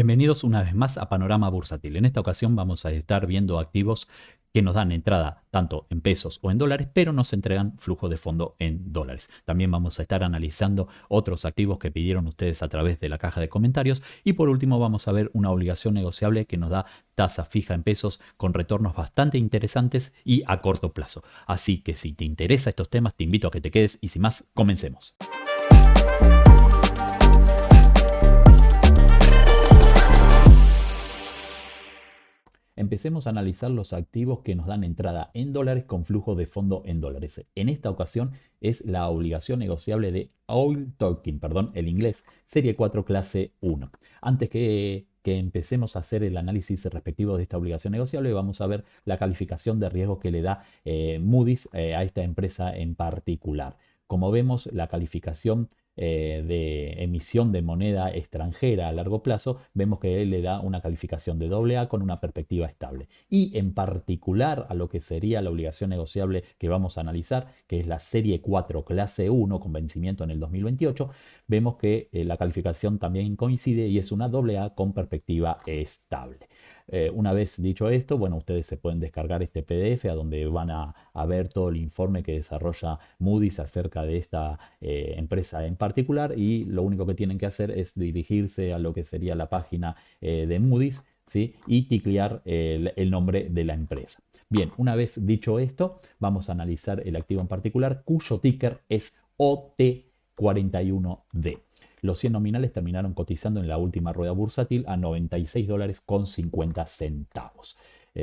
Bienvenidos una vez más a Panorama Bursátil. En esta ocasión vamos a estar viendo activos que nos dan entrada tanto en pesos o en dólares, pero nos entregan flujo de fondo en dólares. También vamos a estar analizando otros activos que pidieron ustedes a través de la caja de comentarios. Y por último vamos a ver una obligación negociable que nos da tasa fija en pesos con retornos bastante interesantes y a corto plazo. Así que si te interesan estos temas, te invito a que te quedes y sin más, comencemos. Empecemos a analizar los activos que nos dan entrada en dólares con flujo de fondo en dólares. En esta ocasión es la obligación negociable de Oil Token, perdón, el inglés, serie 4 clase 1. Antes que empecemos a hacer el análisis respectivo de esta obligación negociable, vamos a ver la calificación de riesgo que le da Moody's a esta empresa en particular. Como vemos, la calificación de emisión de moneda extranjera a largo plazo, vemos que él le da una calificación de AA con una perspectiva estable. Y en particular a lo que sería la obligación negociable que vamos a analizar, que es la serie 4 clase 1 con vencimiento en el 2028, vemos que la calificación también coincide y es una AA con perspectiva estable. Una vez dicho esto, bueno, ustedes se pueden descargar este PDF a donde van a ver todo el informe que desarrolla Moody's acerca de esta empresa en particular, y lo único que tienen que hacer es dirigirse a lo que sería la página de Moody's, ¿sí? Y ticlear el nombre de la empresa. Bien, una vez dicho esto, vamos a analizar el activo en particular, cuyo ticker es OT41D. Los 100 nominales terminaron cotizando en la última rueda bursátil a $96.50.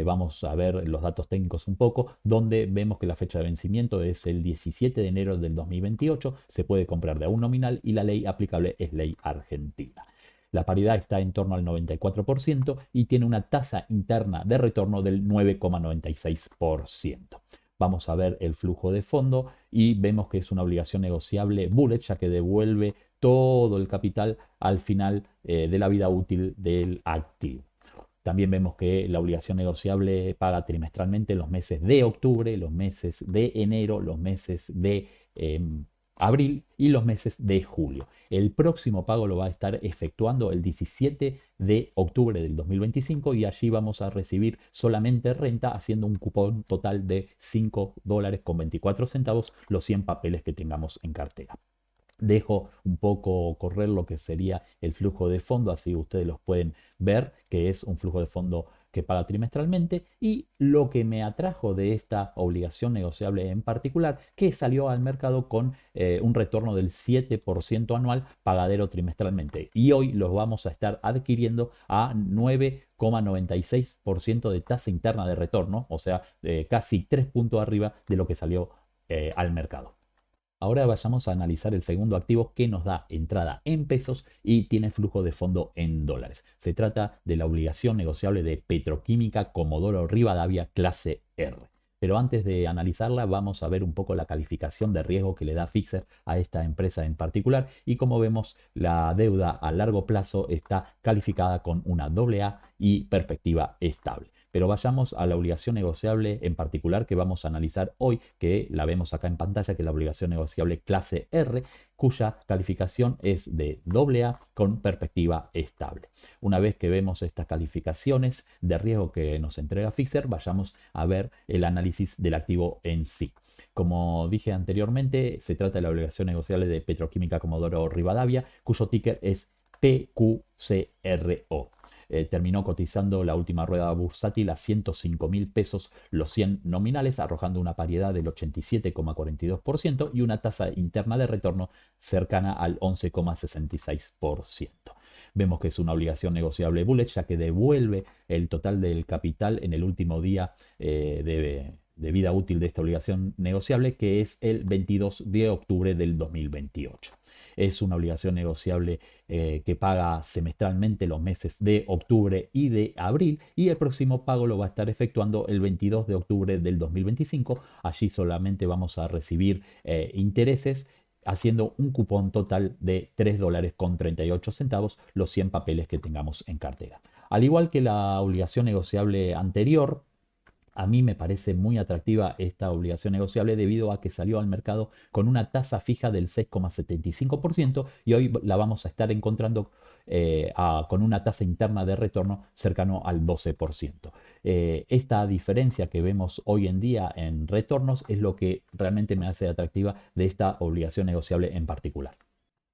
Vamos a ver los datos técnicos un poco, donde vemos que la fecha de vencimiento es el 17 de enero del 2028, se puede comprar de a un nominal y la ley aplicable es ley argentina. La paridad está en torno al 94% y tiene una tasa interna de retorno del 9,96%. Vamos a ver el flujo de fondo y vemos que es una obligación negociable bullet, ya que devuelve todo el capital al final de la vida útil del activo. También vemos que la obligación negociable paga trimestralmente los meses de octubre, los meses de enero, los meses de abril y los meses de julio. El próximo pago lo va a estar efectuando el 17 de octubre del 2025 y allí vamos a recibir solamente renta, haciendo un cupón total de $5.24 los 100 papeles que tengamos en cartera. Dejo un poco correr lo que sería el flujo de fondo, así ustedes los pueden ver, que es un flujo de fondo que paga trimestralmente, y lo que me atrajo de esta obligación negociable en particular, que salió al mercado con un retorno del 7% anual pagadero trimestralmente, y hoy los vamos a estar adquiriendo a 9,96% de tasa interna de retorno, o sea, casi 3 puntos arriba de lo que salió al mercado. Ahora vayamos a analizar el segundo activo que nos da entrada en pesos y tiene flujo de fondo en dólares. Se trata de la obligación negociable de Petroquímica Comodoro Rivadavia clase R. Pero antes de analizarla vamos a ver un poco la calificación de riesgo que le da Fixer a esta empresa en particular, y como vemos la deuda a largo plazo está calificada con una AA y perspectiva estable. Pero vayamos a la obligación negociable en particular que vamos a analizar hoy, que la vemos acá en pantalla, que es la obligación negociable clase R, cuya calificación es de AA con perspectiva estable. Una vez que vemos estas calificaciones de riesgo que nos entrega Fixer, vayamos a ver el análisis del activo en sí. Como dije anteriormente, se trata de la obligación negociable de Petroquímica Comodoro Rivadavia, cuyo ticker es PQCRO. Terminó cotizando la última rueda bursátil a 105.000 pesos los 100 nominales, arrojando una paridad del 87,42% y una tasa interna de retorno cercana al 11,66%. Vemos que es una obligación negociable bullet, ya que devuelve el total del capital en el último día de vida útil de esta obligación negociable, que es el 22 de octubre del 2028. Es una obligación negociable que paga semestralmente los meses de octubre y de abril, y el próximo pago lo va a estar efectuando el 22 de octubre del 2025. Allí solamente vamos a recibir intereses, haciendo un cupón total de $3.38 los 100 papeles que tengamos en cartera. Al igual que la obligación negociable anterior, A mí me parece muy atractiva esta obligación negociable debido a que salió al mercado con una tasa fija del 6,75% y hoy la vamos a estar encontrando con una tasa interna de retorno cercano al 12%. Esta diferencia que vemos hoy en día en retornos es lo que realmente me hace atractiva de esta obligación negociable en particular.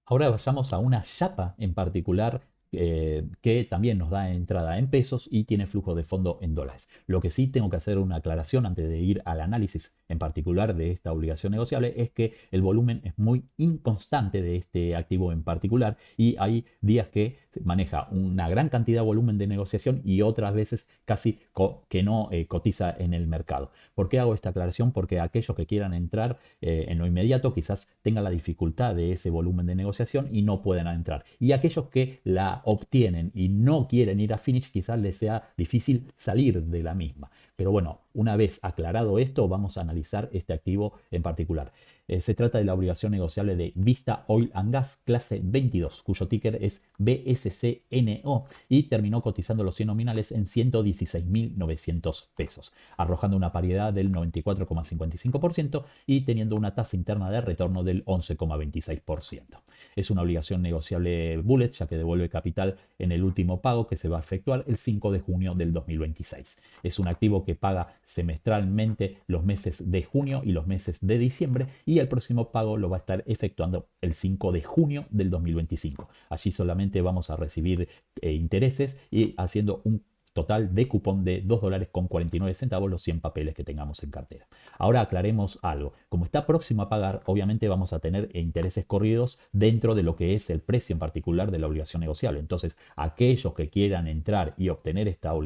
Ahora vayamos a una chapa en particular que también nos da entrada en pesos y tiene flujo de fondo en dólares. Lo que sí tengo que hacer una aclaración antes de ir al análisis en particular de esta obligación negociable es que el volumen es muy inconstante de este activo en particular y hay días que maneja una gran cantidad de volumen de negociación y otras veces casi que no cotiza en el mercado. ¿Por qué hago esta aclaración? Porque aquellos que quieran entrar en lo inmediato quizás tengan la dificultad de ese volumen de negociación y no puedan entrar. Y aquellos que la obtienen y no quieren ir a finish quizás les sea difícil salir de la misma. Pero bueno, una vez aclarado esto, vamos a analizar este activo en particular. Se trata de la obligación negociable de Vista Oil and Gas clase 22, cuyo ticker es BSCNO y terminó cotizando los 100 nominales en 116.900 pesos, arrojando una paridad del 94,55% y teniendo una tasa interna de retorno del 11,26%. Es una obligación negociable bullet, ya que devuelve capital en el último pago que se va a efectuar el 5 de junio del 2026. Es un activo que paga semestralmente los meses de junio y los meses de diciembre y el próximo pago lo va a estar efectuando el 5 de junio del 2025. Allí solamente vamos a recibir intereses y haciendo un total de cupón de $2.49 los 100 papeles que tengamos en cartera. Ahora aclaremos algo. Como está próximo a pagar, obviamente vamos a tener intereses corridos dentro de lo que es el precio en particular de la obligación negociable. Entonces, aquellos que quieran entrar y obtener esta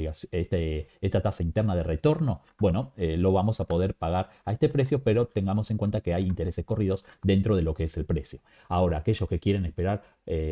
tasa interna de retorno, bueno, lo vamos a poder pagar a este precio, pero tengamos en cuenta que hay intereses corridos dentro de lo que es el precio. Ahora, aquellos que quieren esperar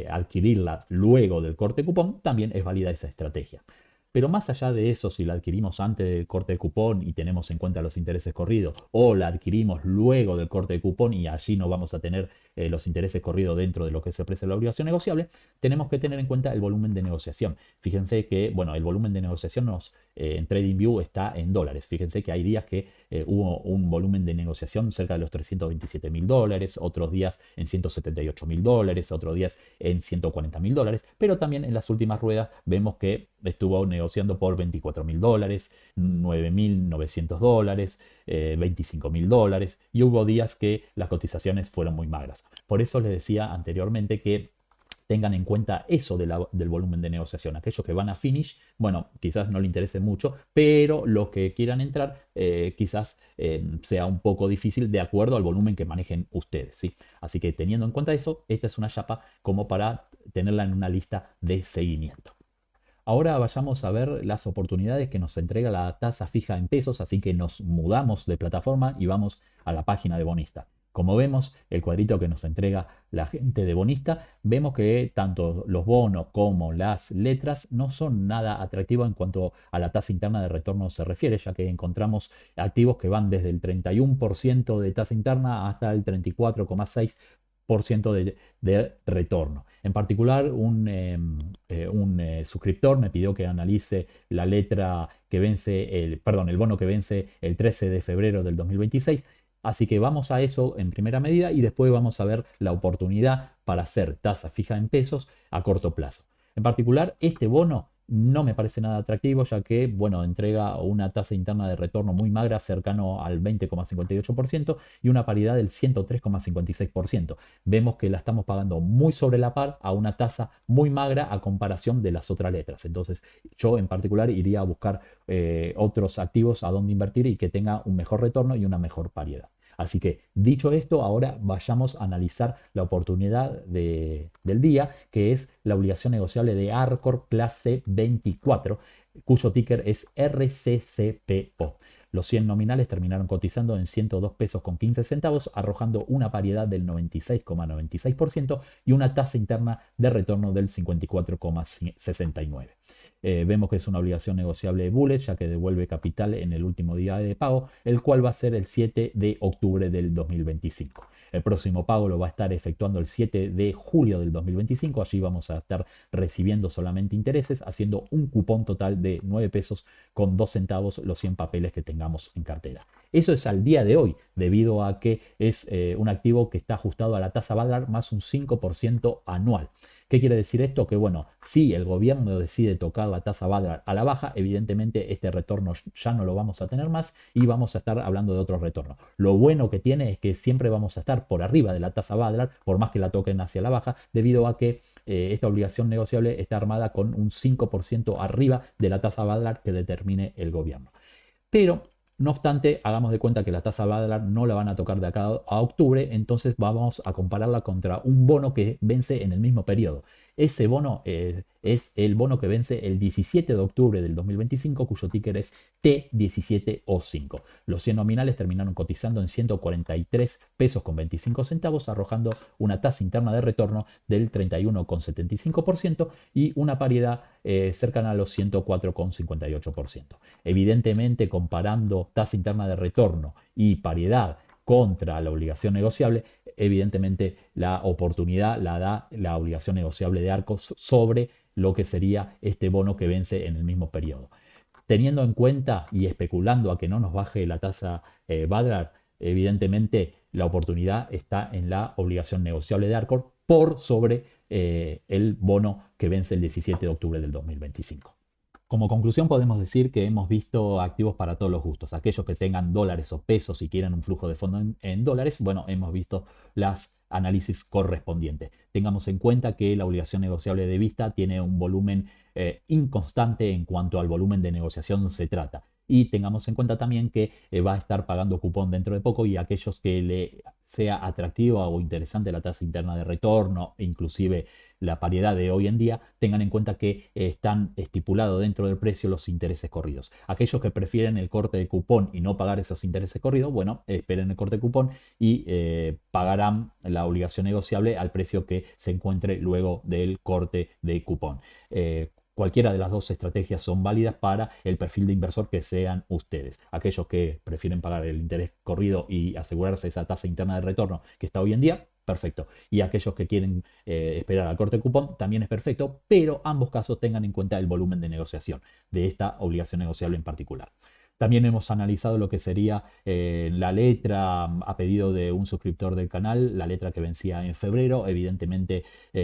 adquirirla luego del corte cupón, también es válida esa estrategia. Pero más allá de eso, si la adquirimos antes del corte de cupón y tenemos en cuenta los intereses corridos, o la adquirimos luego del corte de cupón y allí no vamos a tener los intereses corridos dentro de lo que es el precio de la obligación negociable, tenemos que tener en cuenta el volumen de negociación. Fíjense que, bueno, el volumen de negociación en TradingView está en dólares. Fíjense que hay días que hubo un volumen de negociación cerca de los $327.000, otros días en $178.000, otros días en $140.000, pero también en las últimas ruedas vemos que estuvo negociando por $24.000, $9.900, $25.000 y hubo días que las cotizaciones fueron muy magras. Por eso les decía anteriormente que tengan en cuenta eso del volumen de negociación. Aquellos que van a finish, bueno, quizás no le interese mucho, pero los que quieran entrar quizás sea un poco difícil de acuerdo al volumen que manejen ustedes, ¿sí? Así que teniendo en cuenta eso, esta es una chapa como para tenerla en una lista de seguimiento. Ahora vayamos a ver las oportunidades que nos entrega la tasa fija en pesos, así que nos mudamos de plataforma y vamos a la página de Bonista. Como vemos, el cuadrito que nos entrega la gente de Bonista, vemos que tanto los bonos como las letras no son nada atractivos en cuanto a la tasa interna de retorno se refiere, ya que encontramos activos que van desde el 31% de tasa interna hasta el 34,6% de retorno. En particular, un suscriptor me pidió que analice la letra que vence, el bono que vence el 13 de febrero del 2026. Así que vamos a eso en primera medida y después vamos a ver la oportunidad para hacer tasa fija en pesos a corto plazo. En particular, este bono no me parece nada atractivo ya que, bueno, entrega una tasa interna de retorno muy magra, cercano al 20,58% y una paridad del 103,56%. Vemos que la estamos pagando muy sobre la par a una tasa muy magra a comparación de las otras letras. Entonces, yo en particular iría a buscar otros activos a donde invertir y que tenga un mejor retorno y una mejor paridad. Así que dicho esto, ahora vayamos a analizar la oportunidad del día, que es la obligación negociable de Arcor clase 24, cuyo ticker es RCCPO. Los 100 nominales terminaron cotizando en 102 pesos con 15 centavos, arrojando una paridad del 96,96% y una tasa interna de retorno del 54,69%. Vemos que es una obligación negociable bullet, ya que devuelve capital en el último día de pago, el cual va a ser el 7 de octubre del 2025. El próximo pago lo va a estar efectuando el 7 de julio del 2025. Allí vamos a estar recibiendo solamente intereses, haciendo un cupón total de 9 pesos con 2 centavos los 100 papeles que tengamos en cartera. Eso es al día de hoy, debido a que es un activo que está ajustado a la tasa Badlar más un 5% anual. ¿Qué quiere decir esto? Que bueno, si el gobierno decide tocar la tasa Badlar a la baja, evidentemente este retorno ya no lo vamos a tener más y vamos a estar hablando de otro retorno. Lo bueno que tiene es que siempre vamos a estar por arriba de la tasa Badlar, por más que la toquen hacia la baja, debido a que esta obligación negociable está armada con un 5% arriba de la tasa Badlar que determine el gobierno. Pero no obstante, hagamos de cuenta que la tasa Badlar no la van a tocar de acá a octubre, entonces vamos a compararla contra un bono que vence en el mismo periodo. Ese bono es el bono que vence el 17 de octubre del 2025, cuyo ticker es T17O5. Los 100 nominales terminaron cotizando en 143 pesos con 25 centavos, arrojando una tasa interna de retorno del 31,75% y una paridad cercana a los 104,58%. Evidentemente, comparando tasa interna de retorno y paridad contra la obligación negociable, evidentemente la oportunidad la da la obligación negociable de Arcos sobre lo que sería este bono que vence en el mismo periodo. Teniendo en cuenta y especulando a que no nos baje la tasa Badlar, evidentemente la oportunidad está en la obligación negociable de Arcor por sobre el bono que vence el 17 de octubre del 2025. Como conclusión podemos decir que hemos visto activos para todos los gustos. Aquellos que tengan dólares o pesos y quieran un flujo de fondo en dólares, bueno, hemos visto las análisis correspondientes. Tengamos en cuenta que la obligación negociable de vista tiene un volumen inconstante en cuanto al volumen de negociación se trata. Y tengamos en cuenta también que va a estar pagando cupón dentro de poco y aquellos que le sea atractiva o interesante la tasa interna de retorno, inclusive la paridad de hoy en día, tengan en cuenta que están estipulados dentro del precio los intereses corridos. Aquellos que prefieren el corte de cupón y no pagar esos intereses corridos, bueno, esperen el corte de cupón y pagarán la obligación negociable al precio que se encuentre luego del corte de cupón. Cualquiera de las dos estrategias son válidas para el perfil de inversor que sean ustedes. Aquellos que prefieren pagar el interés corrido y asegurarse esa tasa interna de retorno que está hoy en día, perfecto. Y aquellos que quieren esperar al corte de cupón, también es perfecto, pero ambos casos tengan en cuenta el volumen de negociación de esta obligación negociable en particular. También hemos analizado lo que sería la letra a pedido de un suscriptor del canal, la letra que vencía en febrero. Evidentemente,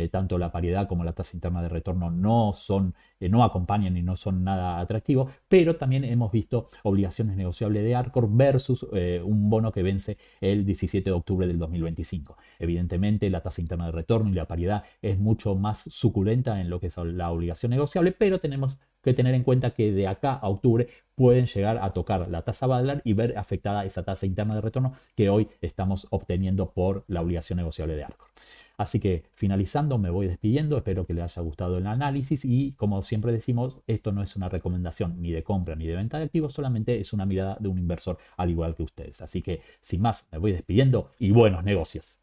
tanto la paridad como la tasa interna de retorno no acompañan y no son nada atractivos, pero también hemos visto obligaciones negociables de Arcor versus un bono que vence el 17 de octubre del 2025. Evidentemente, la tasa interna de retorno y la paridad es mucho más suculenta en lo que es la obligación negociable, pero tenemos que tener en cuenta que de acá a octubre pueden llegar a tocar la tasa Badlar y ver afectada esa tasa interna de retorno que hoy estamos obteniendo por la obligación negociable de Arcor. Así que finalizando, me voy despidiendo. Espero que les haya gustado el análisis y como siempre decimos, esto no es una recomendación ni de compra ni de venta de activos, solamente es una mirada de un inversor al igual que ustedes. Así que sin más, me voy despidiendo y buenos negocios.